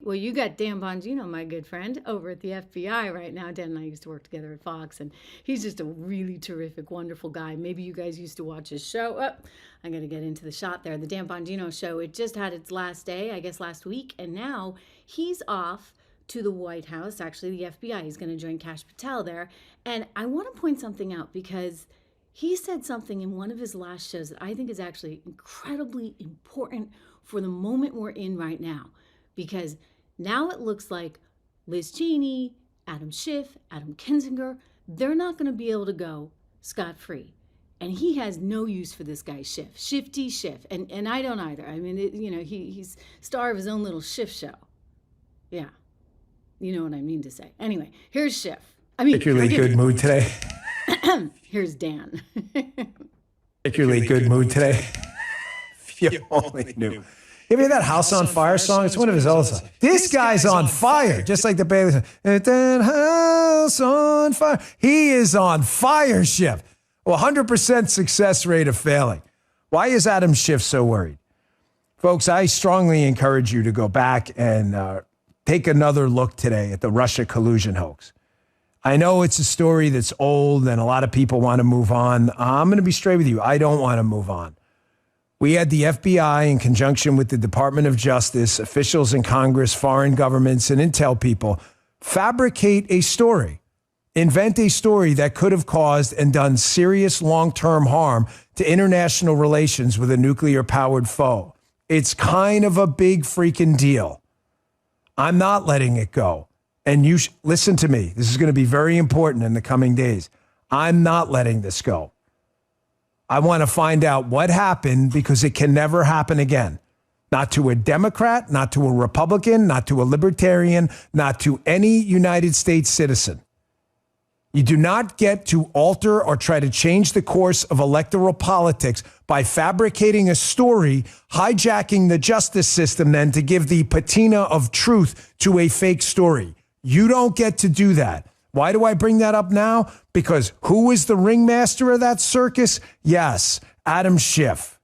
Well, you got Dan Bongino, my good friend, over at the FBI right now. Dan and I used to work together at Fox, and he's just a really terrific, wonderful guy. Maybe you guys used to watch his show. Oh, I'm going to get into the shot there. The Dan Bongino show, it just had its last day, I guess last week, and now he's off to the White House, actually the FBI. He's going to join Kash Patel there. And I want to point something out because he said something in one of his last shows that I think is actually incredibly important for the moment we're in right now. Because now it looks like Liz Cheney, Adam Schiff, Adam Kinzinger, they're not going to be able to go scot-free. And he has no use for this guy, Schiff. Shifty Schiff. And I don't either. I mean, he's star of his own little Schiff show. Yeah. You know what I mean to say. Anyway, here's Schiff. Particularly good mood today. Here's Dan. Particularly good mood today. If you only knew. You ever hear that House on Fire song? It's one of his old songs. This guy's on fire, just like the Bailey song. That house on fire. He is on fire, Schiff. Well, 100% success rate of failing. Why is Adam Schiff so worried? Folks, I strongly encourage you to go back and take another look today at the Russia collusion hoax. I know it's a story that's old and a lot of people want to move on. I'm going to be straight with you. I don't want to move on. We had the FBI in conjunction with the Department of Justice, officials in Congress, foreign governments, and intel people fabricate a story, invent a story that could have caused and done serious long-term harm to international relations with a nuclear-powered foe. It's kind of a big freaking deal. I'm not letting it go. And you listen to me. This is going to be very important in the coming days. I'm not letting this go. I want to find out what happened because it can never happen again. Not to a Democrat, not to a Republican, not to a Libertarian, not to any United States citizen. You do not get to alter or try to change the course of electoral politics by fabricating a story, hijacking the justice system then to give the patina of truth to a fake story. You don't get to do that. Why do I bring that up now? Because who is the ringmaster of that circus? Yes, Adam Schiff.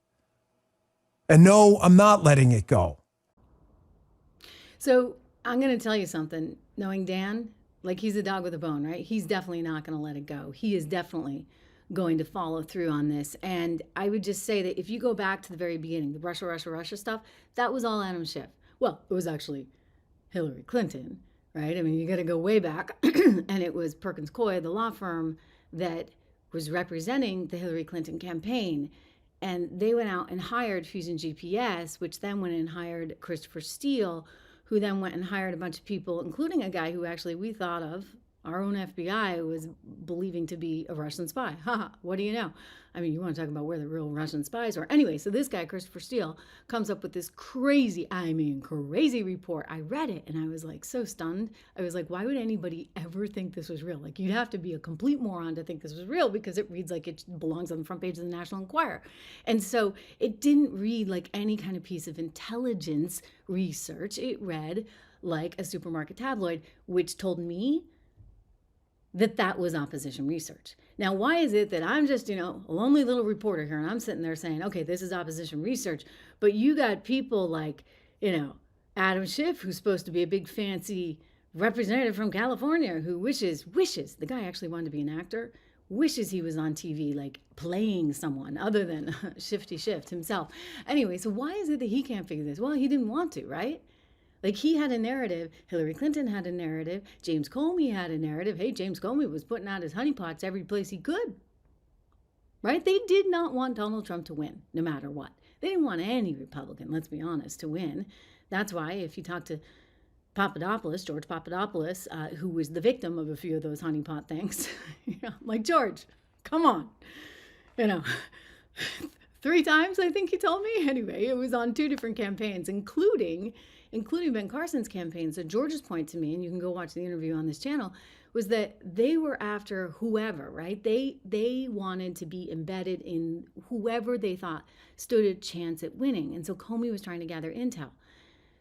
And no, I'm not letting it go. So I'm going to tell you something. Knowing Dan, like he's a dog with a bone, right? He's definitely not going to let it go. He is definitely going to follow through on this. And I would just say that if you go back to the very beginning, the Russia stuff, that was all Adam Schiff. Well, it was actually Hillary Clinton, right? I mean, you got to go way back. And it was Perkins Coie, the law firm that was representing the Hillary Clinton campaign. And they went out and hired Fusion GPS, which then went and hired Christopher Steele, who then went and hired a bunch of people, including a guy who actually we thought of, our own FBI was believing to be a Russian spy. Haha, what do you know? I mean, you want to talk about where the real Russian spies were. Anyway, so this guy, Christopher Steele, comes up with this crazy report. I read it and I was like so stunned. I was like, why would anybody ever think this was real? Like, you'd have to be a complete moron to think this was real because it reads like it belongs on the front page of the National Enquirer. And so it didn't read like any kind of piece of intelligence research. It read like a supermarket tabloid, which told me that was opposition research. Now, why is it that I'm just, a lonely little reporter here and I'm sitting there saying, okay, this is opposition research, but you got people like, Adam Schiff, who's supposed to be a big fancy representative from California who wishes, the guy actually wanted to be an actor, wishes he was on TV, like playing someone other than Shifty Schiff himself. Anyway, so why is it that he can't figure this? Well, he didn't want to, right? Like, he had a narrative. Hillary Clinton had a narrative. James Comey had a narrative. Hey, James Comey was putting out his honeypots every place he could. Right? They did not want Donald Trump to win, no matter what. They didn't want any Republican, let's be honest, to win. That's why if you talk to George Papadopoulos, who was the victim of a few of those honeypot things, like, George, come on. 3 times, I think he told me. Anyway, it was on 2 different campaigns, including Ben Carson's campaign. So George's point to me, and you can go watch the interview on this channel, was that they were after whoever, right? They wanted to be embedded in whoever they thought stood a chance at winning. And so Comey was trying to gather intel.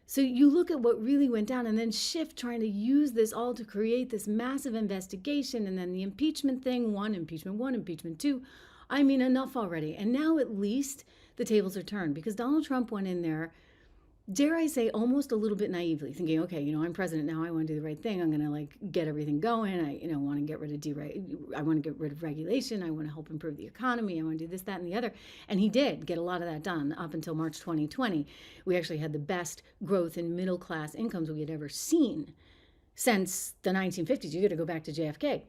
So you look at what really went down, and then Schiff trying to use this all to create this massive investigation, and then the impeachment thing, impeachment 1, impeachment 2. I mean, enough already. And now at least the tables are turned because Donald Trump went in there dare I say, almost a little bit naively, thinking, okay, I'm president now. I want to do the right thing. I'm going to like get everything going. I, want to get rid of I want to get rid of regulation. I want to help improve the economy. I want to do this, that, and the other. And he did get a lot of that done up until March 2020. We actually had the best growth in middle class incomes we had ever seen since the 1950s. You got to go back to JFK.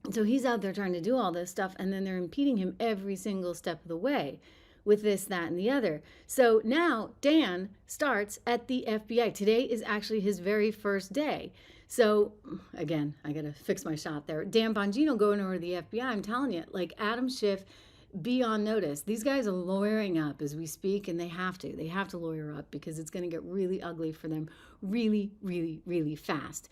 And so he's out there trying to do all this stuff, and then they're impeding him every single step of the way with this, that, and the other. So now Dan starts at the FBI. Today is actually his very first day. So again, I got to fix my shot there. Dan Bongino going over to the FBI. I'm telling you, like Adam Schiff, be on notice. These guys are lawyering up as we speak, and they have to. They have to lawyer up because it's going to get really ugly for them really, really, really fast.